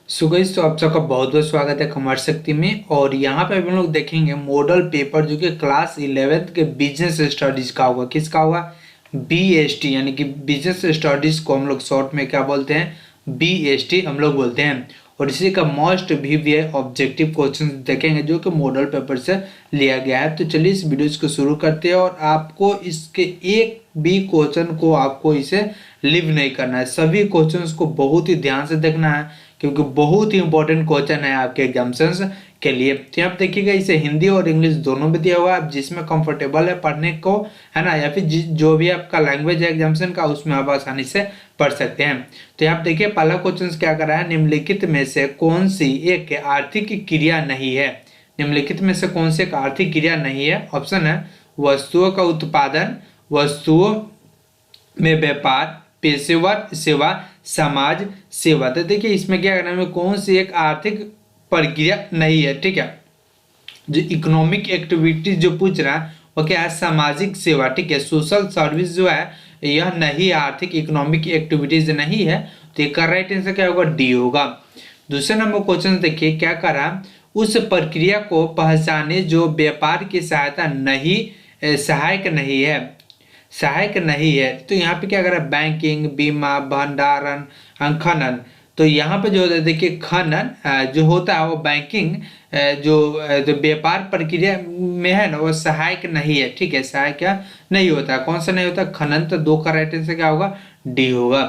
So guys, तो आप सबका बहुत बहुत स्वागत है कमर शक्ति में। और यहाँ पे हम लोग देखेंगे मॉडल पेपर जो कि क्लास 11th के बिजनेस स्टडीज का होगा। किसका होगा? बीएसटी, यानी कि बिजनेस स्टडीज को हम लोग शॉर्ट में क्या बोलते हैं? बीएसटी हम लोग बोलते हैं। और इसी का मोस्ट VVI ऑब्जेक्टिव क्वेश्चन देखेंगे जो कि मॉडल पेपर से लिया गया है। तो चलिए इस वीडियो को शुरू करते हैं। और आपको इसके एक भी क्वेश्चन को आपको इसे लिव नहीं करना है, सभी क्वेश्चंस को बहुत ही ध्यान से देखना है क्योंकि बहुत ही इंपॉर्टेंट क्वेश्चन है आपके एग्जाम्स के लिए। तो यहाँ पे देखिएगा, इसे हिंदी और इंग्लिश दोनों में दिया हुआ है, आप जिसमें कंफर्टेबल है पढ़ने को, है ना, या फिर जो भी आपका लैंग्वेज है एग्जाम्सन का उसमें आप आसानी से पढ़ सकते हैं। तो यहाँ पे देखिए पहला क्वेश्चन क्या कर रहा है, निम्नलिखित में से कौन सी एक आर्थिक क्रिया नहीं है? निम्नलिखित में से कौन सी एक आर्थिक क्रिया नहीं है? ऑप्शन है वस्तुओं का उत्पादन, वस्तुओं में व्यापार, पेशेवर सेवा, समाज सेवा। तो देखिए इसमें क्या करना है, कौन सी एक आर्थिक प्रक्रिया नहीं है। ठीक है, जो इकोनॉमिक एक्टिविटीज जो पूछ रहा है वो क्या है? सामाजिक सेवा। ठीक है, सोशल सर्विस जो है यह नहीं, आर्थिक इकोनॉमिक एक्टिविटीज नहीं है। तो ये राइट आंसर क्या होगा? डी होगा। दूसरे नंबर क्वेश्चन देखिए क्या करा, उस प्रक्रिया को पहचाने जो व्यापार की सहायता नहीं, सहायक नहीं है, सहायक नहीं है। तो यहाँ पे क्या करा, बैंकिंग, बीमा, भंडारण, खनन। तो यहाँ पे जो देखिए खनन जो होता है वो बैंकिंग जो व्यापार प्रक्रिया में है ना वो सहायक नहीं है। ठीक है, सहायक क्या नहीं होता, कौन सा नहीं होता? खनन। तो दो का राइट आंसर क्या होगा? डी होगा।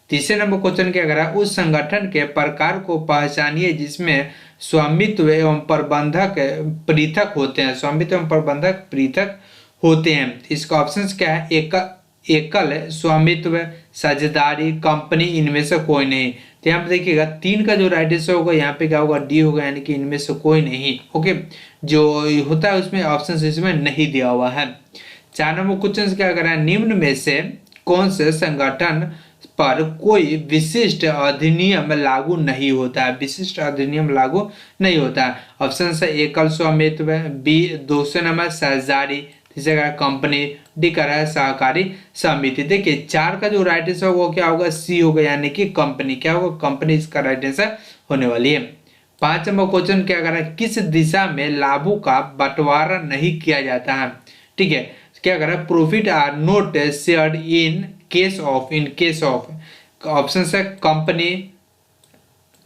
तीसरे नंबर क्वेश्चन क्या करा, उस संगठन के प्रकार को पहचानिए जिसमें स्वामित्व एवं प्रबंधक पृथक होते हैं। स्वामित्व एवं प्रबंधक पृथक होते हैं। इसका ऑप्शन क्या है? एकल स्वामित्व, साझेदारी, कंपनी, इनमें से कोई नहीं। तो यहाँ पे देखिएगा तीन का जो राइट आंसर होगा यहाँ पे क्या होगा? डी होगा, यानी कि इनमें से कोई नहीं। ओके, जो होता है उसमें ऑप्शन इसमें नहीं दिया हुआ है। चार नंबर क्वेश्चन क्या कर रहा है, निम्न में से कौन से संगठन पर कोई विशिष्ट अधिनियम लागू नहीं होता है? विशिष्ट अधिनियम लागू नहीं होता है। ऑप्शन से एकल स्वामित्व, बी दूसरे नंबर साझेदारी, तीसरा कंपनी, डी का है सहकारी समिति। देखिए चार का जो राइट आंसर होगा क्या होगा? सी होगा, यानी कि कंपनी। क्या होगा? कंपनी इसका राइट आंसर होने वाली है। पांच नंबर क्वेश्चन क्या कर रहा है, किस दिशा में लाभों का बंटवारा नहीं किया जाता है? ठीक है, क्या कर रहा है, profit are not shared in case of, in case of. Option है कंपनी,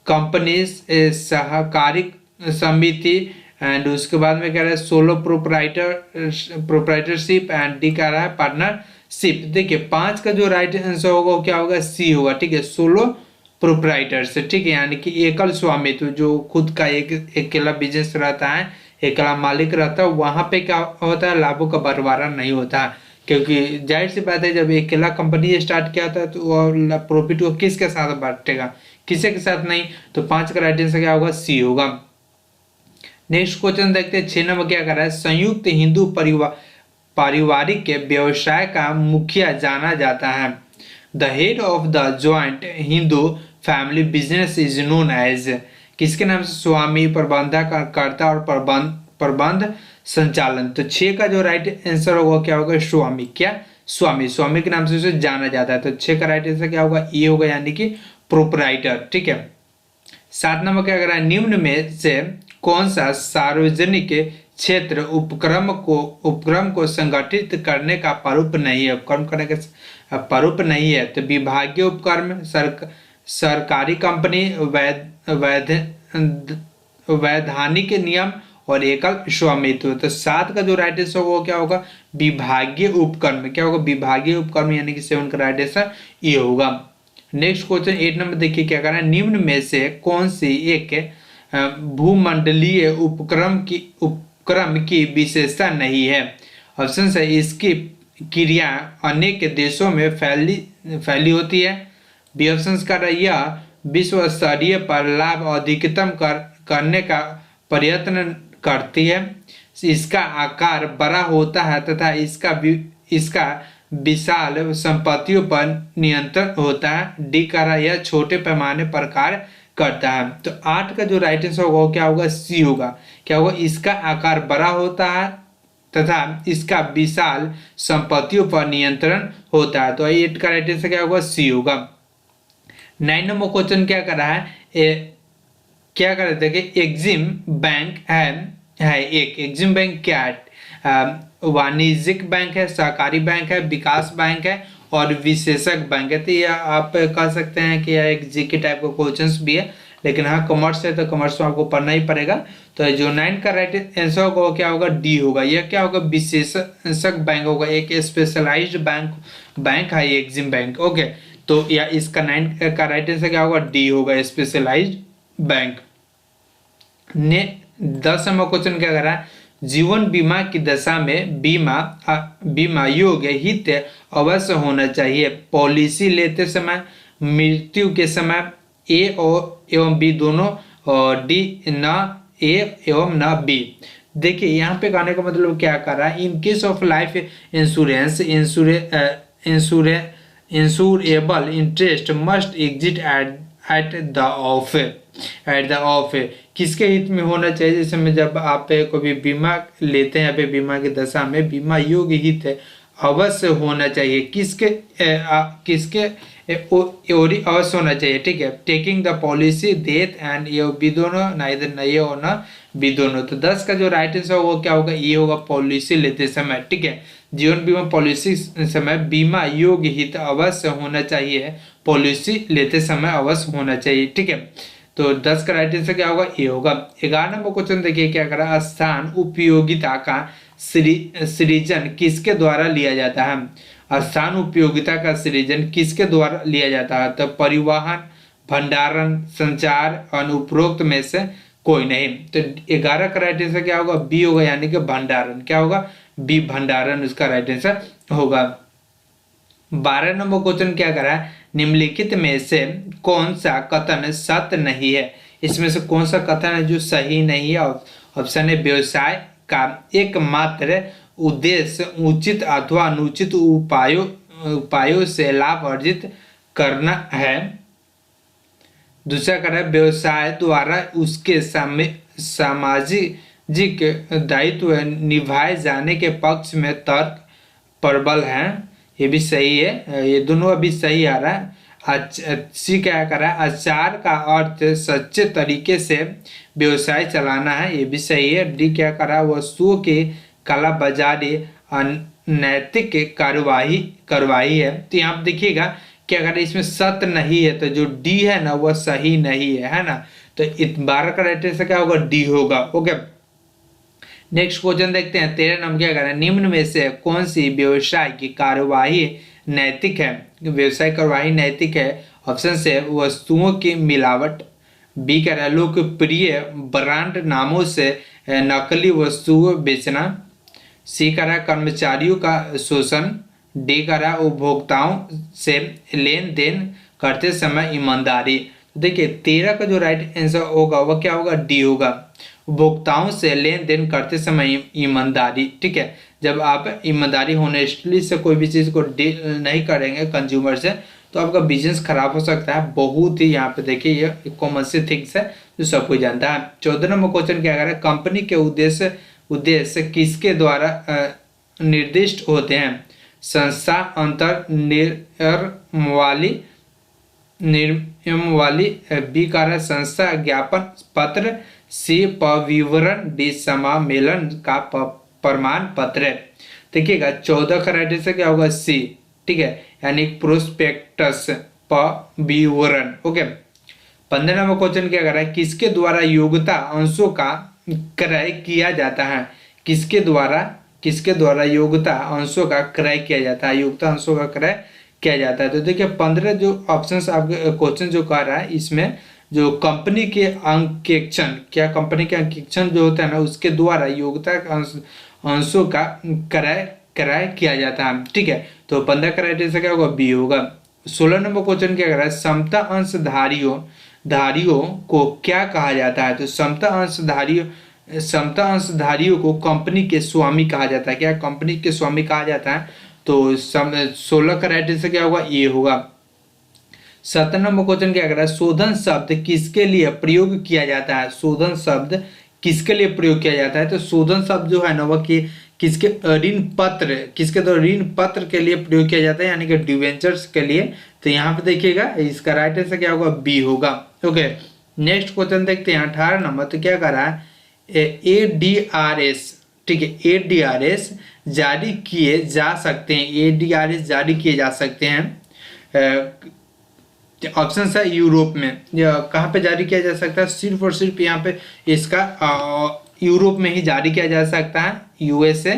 कंपनीज, सहकारी समिति, एंड उसके बाद में कह रहा है सोलो प्रोप्राइटरशिप, एंड डी कह रहा है पार्टनरशिप। देखिए पांच का जो राइट आंसर होगा वो क्या होगा? सी होगा। ठीक है, सोलो प्रोप्राइटर्स। ठीक है, यानी कि एकल स्वामित्व, जो खुद का एक अकेला बिजनेस रहता है, अकेला मालिक रहता है, वहां पे क्या होता है? लाभों का बंटवारा नहीं होता। क्योंकि जाहिर सी बात है, जब अकेला कंपनी स्टार्ट किया था तो प्रॉफिट को किसके साथ बांटेगा? किसी के साथ नहीं। तो पांच का राइट आंसर क्या होगा? सी होगा। नेक्स्ट क्वेश्चन देखते हैं, 6 नंबर क्या कर रहा है, संयुक्त हिंदू पारिवारिक के व्यवसाय का मुखिया जाना जाता है। The head of the joint Hindu family business is known as, किसके नाम से? स्वामी, प्रबंधक, कर्ता और प्रबंध संचालन। तो 6 का जो राइट आंसर होगा क्या होगा? स्वामी। क्या? स्वामी, स्वामी के नाम से उसे जाना जाता है। तो 6 का राइट आंसर क्या होगा? ई होगा, यानी कि प्रोपराइटर। ठीक है। 7 नंबर क्या कर रहा है, निम्न में से कौन सा सार्वजनिक क्षेत्र उपक्रम को संगठित करने का प्रारूप नहीं है? उपक्रम करने का प्रारूप नहीं है। तो विभागीय उपक्रम, सरकारी कंपनी, वैधानिक नियम और एकल स्वामित्व। तो 7 का जो राइट आंसर होगा क्या होगा? विभागीय उपक्रम। क्या होगा? विभागीय उपक्रम, यानी कि 7 का राइट आंसर ये होगा। नेक्स्ट क्वेश्चन 8 नंबर देखिए क्या करना है, निम्न में से कौन सी एक भूमंडलीय उपक्रम की विशेषता नहीं है? ऑप्शन है इसकी क्रिया अनेक देशों में फैली होती है। बी ऑप्शन का यह विश्व स्तरीय पर लाभ अधिकतम करने का प्रयत्न करती है। इसका आकार बड़ा होता है तथा इसका विशाल संपत्तियों पर नियंत्रण होता है। डी का यह छोटे पैमाने पर कार्य करता है। तो 8 का जो राइट आंसर होगा क्या होगा? सी होगा। क्या होगा? इसका आकार बड़ा होता है तथा इसका विशाल संपत्तियों पर नियंत्रण होता है। तो 8 का राइट आंसर क्या होगा? सी होगा। 9 नंबर क्वेश्चन क्या कर रहा है, क्या कर रहे थे कि एग्जिम बैंक है एक एग्जिम बैंक क्या है, वाणिज्यिक बैंक है, सहकारी बैंक है, विकास बैंक है और विशेषक बैंक है। तो ये आप कह सकते हैं कि यह एक जीके टाइप का क्वेश्चंस भी है, लेकिन हाँ कॉमर्स है तो कॉमर्स में आपको पढ़ना ही पड़ेगा। तो जो 9 का राइट आंसर होगा वो क्या होगा, डी होगा। यह क्या होगा, विशेषक बैंक होगा, एक स्पेशलाइज्ड बैंक है एग्जिम बैंक। ओके, तो या इसका 9 का राइट आंसर क्या होगा, डी होगा, स्पेशलाइज्ड बैंक। ने 10 नंबर क्वेश्चन क्या कर रहा है, जीवन बीमा की दशा में बीमा योग्य हित अवश्य होना चाहिए। पॉलिसी लेते समय, मृत्यु के समय, ए और एवं बी दोनों, और डी न ए एवं न बी। देखिए यहाँ पे कहने का मतलब क्या कर रहा है, इन case of life insurance insurable interest must exit at the of किसके हित में होना चाहिए, जैसे में जब आप कोई बीमा लेते हैं, पे बीमा की दशा में बीमा योग्य हित अवश्य होना चाहिए। किसके अवश्य होना चाहिए, ठीक है। Taking the policy death and ये बी दोनों, ना इधर न ये और न बी दोनों। तो 10 का जो राइट आंसर होगा क्या होगा, ये होगा पॉलिसी लेते समय, ठीक है। जीवन बीमा पॉलिसी समय बीमा योग्य हित अवश्य होना चाहिए, पॉलिसी लेते समय अवश्य होना चाहिए, ठीक है। तो 10 का राइट आंसर क्या होगा, ये होगा। 11 नंबर क्वेश्चन देखिए क्या करा, स्थान उपयोगिता का सृजन किसके द्वारा लिया जाता है। स्थान उपयोगिता का सृजन किसके द्वारा लिया जाता है, तो परिवहन, भंडारण, संचार, अनुपरोक्त में से कोई नहीं। तो 11 का राइट आंसर क्या होगा, बी होगा, यानी कि भंडारण। क्या होगा, बी भंडारण उसका राइट आंसर होगा। 12 नंबर क्वेश्चन क्या करा है, निम्नलिखित में से कौन सा कथन सत्य नहीं है। इसमें से कौन सा कथन है जो सही नहीं है। ऑप्शन है, व्यवसाय का एकमात्र उद्देश्य उचित अथवा अनुचित उपायों से लाभ अर्जित करना है। दूसरा कह रहा है, व्यवसाय द्वारा उसके सामाजिक दायित्व निभाए जाने के पक्ष में तर्क प्रबल है। ये भी सही है, ये दोनों अभी सही आ रहा है। सी क्या कर रहा है, आचार का अर्थ सच्चे तरीके से व्यवसाय चलाना है, ये भी सही है। डी क्या कर रहा है, वस्तुओं की काला बाजारी अनैतिक कार्यवाही है। तो यहाँ पे देखिएगा क्या कर रहा है, इसमें सत्य नहीं है, तो जो डी है ना वह सही नहीं है ना। तो 12 का राइट आंसर क्या होगा, डी होगा। ओके, नेक्स्ट क्वेश्चन देखते हैं। 13 नंबर क्या कर रहा है, निम्न में से कौन सी व्यवसाय की कार्यवाही नैतिक है। व्यवसाय कार्यवाही नैतिक है। ऑप्शन से वस्तुओं की मिलावट, बी कह रहा है लोकप्रिय ब्रांड नामों से नकली वस्तुएं बेचना, सी कह रहा है कर्मचारियों का शोषण, डी कह रहा है उपभोक्ताओं से लेन देन करते समय ईमानदारी। देखिए 13 का जो राइट आंसर होगा वह क्या होगा, डी होगा, उपभोक्ताओं से लेन देन करते समय ईमानदारी, ठीक है। जब आप ईमानदारी होनेस्टली से कोई भी चीज को डील नहीं करेंगे कंज्यूमर से, तो आपका बिजनेस खराब हो सकता है। बहुत ही यहाँ पे देखिए ये कॉमन सी थिंग्स है जो सब कोई जानता है। 14 नंबर क्वेश्चन क्या कर रहा है, कंपनी के उद्देश्य किसके द्वारा निर्दिष्ट होते हैं। संस्था, अंतर नियम वाली, बी का है संस्था ज्ञापन पत्र, सी विवरण, डी समामेलन का प्रमाण पत्र। देखिएगा 14 का राइट आंसर क्या होगा, सी, ठीक है, यानी प्रोस्पेक्टस विवरण। ओके, 15 नंबर क्वेश्चन क्या कर रहा है, किसके द्वारा योग्यता अंशों का क्रय किया जाता है। किसके द्वारा योग्यता अंशों का क्रय किया जाता है, योग्यता अंशों का क्रय किया जाता है। तो देखिए 15 जो ऑप्शंस आपके क्वेश्चन जो कर रहा है, इसमें जो कंपनी के अंकेक्षण, क्या कंपनी के अंकेक्षण जो होता है ना, उसके द्वारा योग्यता अंशों का क्रय किया जाता है, ठीक है। तो 15 का राइट आंसर क्या होगा, बी होगा। 16 नंबर क्वेश्चन क्या कर रहा है, समता अंशधारियों को क्या कहा जाता है। तो समता अंशधारियों को कंपनी के स्वामी कहा जाता है। क्या कंपनी के स्वामी कहा जाता है। तो 16 का राइट आंसर क्या होगा, ये होगा। 17 नंबर क्वेश्चन क्या कर रहा है, शोधन शब्द किसके लिए प्रयोग किया जाता है। शोधन शब्द किसके लिए प्रयोग किया जाता है। तो शोधन शब्द जो है ना वह किसके ऋण पत्र के लिए प्रयोग किया जाता है, यानी कि डिवेंचर्स के लिए। तो यहाँ पे देखिएगा इसका राइट आंसर क्या होगा, बी होगा। ओके, नेक्स्ट क्वेश्चन देखते हैं 18 नंबर। तो क्या कर रहा है, ADRS, ठीक है, ADRS जारी किए जा सकते हैं, ADRS जारी किए जा सकते हैं। ऑप्शन है यूरोप में, कहाँ पे जारी किया जा सकता है, सिर्फ और सिर्फ यहाँ पे इसका यूरोप में ही जारी किया जा सकता है। USA,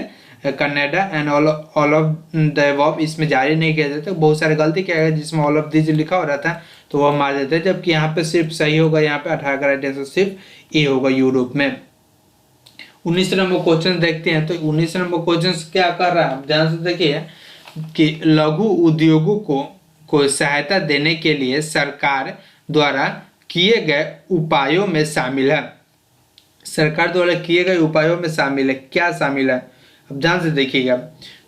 Canada and all of the above इसमें जारी नहीं किया जाता। बहुत सारे गलती किया गया जिसमें ऑल ऑफ दिस लिखा हो रहा था तो वह मार देते हैं, जबकि यहाँ पे सिर्फ सही होगा, यहाँ पे 18 का राइट आंसर सिर्फ ए होगा, यूरोप में। 19 नंबर क्वेश्चन देखते हैं। तो 19 नंबर क्वेश्चन क्या कर रहा है, ध्यान से देखिए कि लघु उद्योगों को सहायता देने के लिए सरकार द्वारा किए गए उपायों में शामिल है। सरकार द्वारा किए गए उपायों में शामिल है, क्या शामिल है, अब ध्यान से देखिएगा।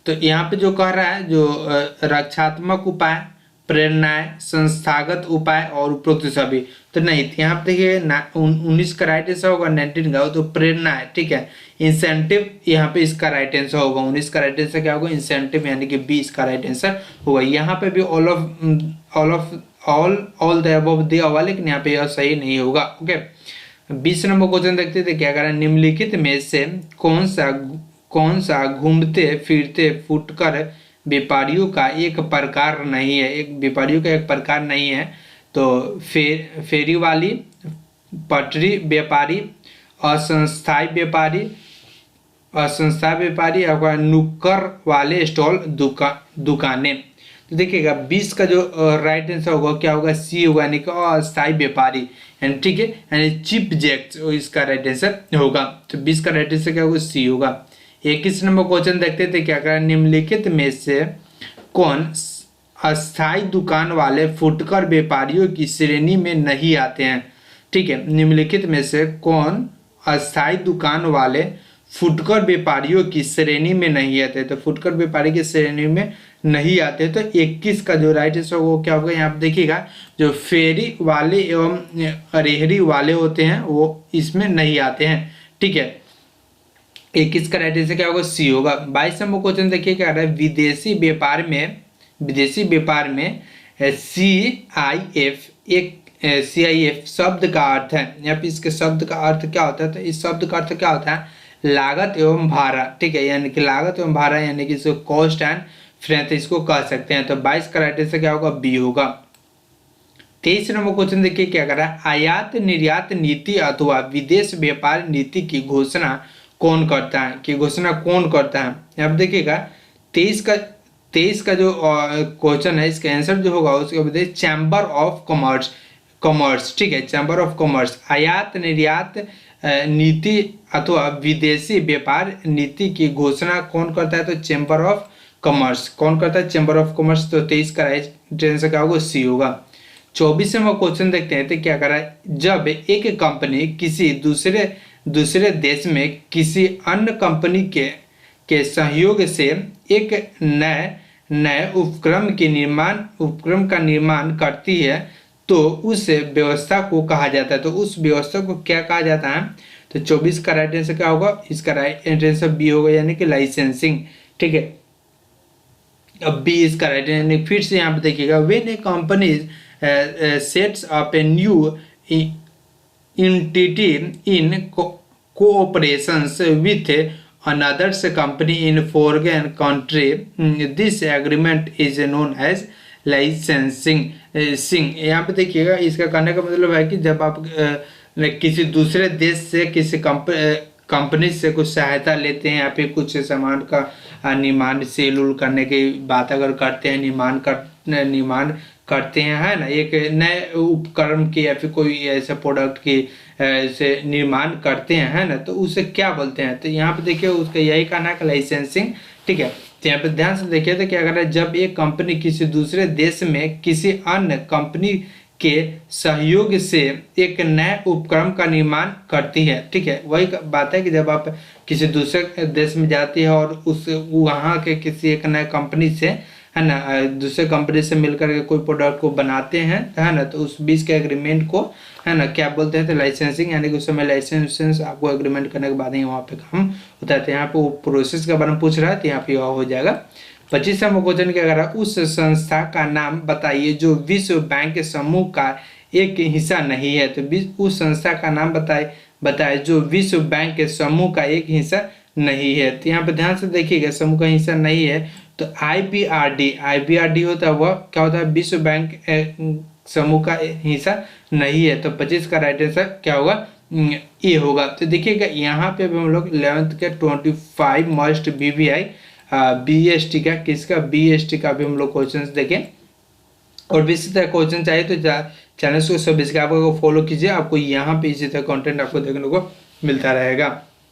तो यहाँ पे जो कह रहा है, जो रक्षात्मक उपाय, प्रेरणाएं, संस्थागत उपाय और उपरोक्त सभी, तो नहीं, यहाँ पे देखिए 19 का राइट आंसर होगा, 19 का तो प्रेरणा है, ठीक है। इंसेंटिव यहाँ पे इसका राइट आंसर होगा, 19 का राइट आंसर क्या होगा, इंसेंटिव, यानी कि 20 का राइट आंसर होगा। यहाँ पे भी ऑल द अबव दिया हुआ, लेकिन यहाँ पे यह सही नहीं होगा। ओके, 20 नंबर क्वेश्चन देखते थे, क्या करें, निम्नलिखित में से कौन सा घूमते फिरते फुटकर व्यापारियों का एक प्रकार नहीं है, एक व्यापारियों का एक प्रकार नहीं है। तो फेरी वाली, पटरी व्यापारी, असंस्थायी व्यापारी और नुक्कड़ वाले स्टॉल दुकानें। तो देखिएगा 20 का जो राइट आंसर होगा क्या होगा, सी होगा, यानी कि अस्थायी व्यापारी, यानी ठीक है, यानी चिप जैक्स इसका राइट आंसर होगा। तो 20 का राइट आंसर क्या होगा, सी होगा। 21 नंबर क्वेश्चन देखते थे, क्या करें, निम्नलिखित में से कौन अस्थायी दुकान वाले फुटकर व्यापारियों की श्रेणी में नहीं आते हैं, ठीक है। निम्नलिखित में से कौन अस्थायी दुकान वाले फुटकर व्यापारियों की श्रेणी में नहीं आते, तो फुटकर व्यापारी की श्रेणी में नहीं आते। तो 21 का जो राइट आंसर वो क्या होगा, यहाँ पे देखिएगा जो फेरी वाले एवं रेहड़ी वाले होते हैं वो इसमें नहीं आते हैं, ठीक है। 21 का राइट आंसर क्या होगा, सी होगा। 22 नंबर क्वेश्चन देखिए क्या रहा है, विदेशी व्यापार में CIF शब्द का अर्थ है, यहाँ पे इसके शब्द का अर्थ क्या होता है, तो इस शब्द का अर्थ क्या होता है, लागत एवं भाड़ा, ठीक है, यानी कि लागत एवं भाड़ा, यानी कि इसको कॉस्ट एंड फ्रेंच इसको कह सकते हैं। तो 22 का राइट आंसर क्या होगा, बी होगा। 23 नंबर क्वेश्चन देखिए क्या कर रहा है, आयात निर्यात नीति अथवा विदेश व्यापार नीति की घोषणा कौन करता है, कि घोषणा कौन करता है। यहाँ पे देखिएगा 23 का जो क्वेश्चन है, इसका आंसर जो होगा उसके बताइए चैम्बर ऑफ कॉमर्स, ठीक है, चैम्बर ऑफ कॉमर्स। आयात निर्यात नीति अथवा विदेशी व्यापार नीति की घोषणा कौन करता है, तो चैम्बर ऑफ कॉमर्स, कौन करता है, चैम्बर ऑफ कॉमर्स। तो 23 का राइट आंसर क्या होगा, सी होगा। 24 नंबर क्वेश्चन देखते हैं, तो क्या कर रहा है, जब एक कंपनी किसी दूसरे देश में किसी अन्य कंपनी के सहयोग से एक नए उपक्रम का निर्माण करती है तो उस व्यवस्था को कहा जाता है। तो उस व्यवस्था को क्या कहा जाता है, तो 24 का राइट आंसर क्या होगा, इसका राइट आंसर बी होगा, यानी कि लाइसेंसिंग, ठीक है। अब बी इसका राइट आंसर। फिर से यहाँ पे देखिएगा, when A company sets up a new entity in cooperations with another company in foreign country, this agreement is known as licensing। यहाँ पे देखिएगा, इसका कहने का मतलब है कि जब आप किसी दूसरे देश से किसी कंपनी से कुछ सहायता लेते हैं या फिर कुछ सामान का निर्माण सेल उल करने की बात अगर करते हैं, निर्माण करते हैं, है ना, एक नए उपकरण की या फिर कोई ऐसे प्रोडक्ट की से निर्माण करते हैं, है ना, तो उसे क्या बोलते हैं। तो यहाँ पे देखिए उसका यही कहना है लाइसेंसिंग, ठीक है। तो यहाँ पे ध्यान से देखिए तो क्या कर रहा है, जब एक कंपनी किसी दूसरे देश में किसी अन्य कंपनी के सहयोग से एक नए उपकरण का निर्माण करती है, ठीक है, वही बात है कि जब आप किसी दूसरे देश में जाती है और उस वहाँ के किसी एक नए कंपनी से, है ना, दूसरे कंपनी से मिलकर के कोई प्रोडक्ट को बनाते हैं, है ना, तो उस बीच के एग्रीमेंट को, है ना, क्या बोलते हैं, तो लाइसेंसिंग, यानी कि उस समय लाइसेंस आपको एग्रीमेंट करने के बाद ही वहाँ पे काम होता है। तो यहाँ पे वो प्रोसेस के बारे में पूछ रहा है, तो यहाँ पे हो जाएगा। 25वां क्वेश्चन क्या कर रहा है, उस संस्था का नाम बताइए जो विश्व बैंक समूह का एक हिस्सा नहीं है। तो उस संस्था का नाम बताए जो विश्व बैंक के समूह का एक हिस्सा नहीं है। तो यहाँ पे ध्यान से देखिएगा, समूह का हिस्सा नहीं है तो आईबीआरडी होता है, वह क्या होता है, विश्व बैंक समूह का हिस्सा नहीं है। तो 25 का राइट आंसर क्या होगा, ये होगा। तो देखिएगा यहाँ पे हम लोग 11th के 25 मस्ट बीबीआई बीएसटी का, किसका, बीएसटी का भी हम लोग क्वेश्चन देखें। और भी इसी तरह क्वेश्चन चाहिए तो चैनल को सब्सक्राइब करके फॉलो कीजिए, आपको यहाँ पे इसी तरह कंटेंट आपको देखने को मिलता रहेगा।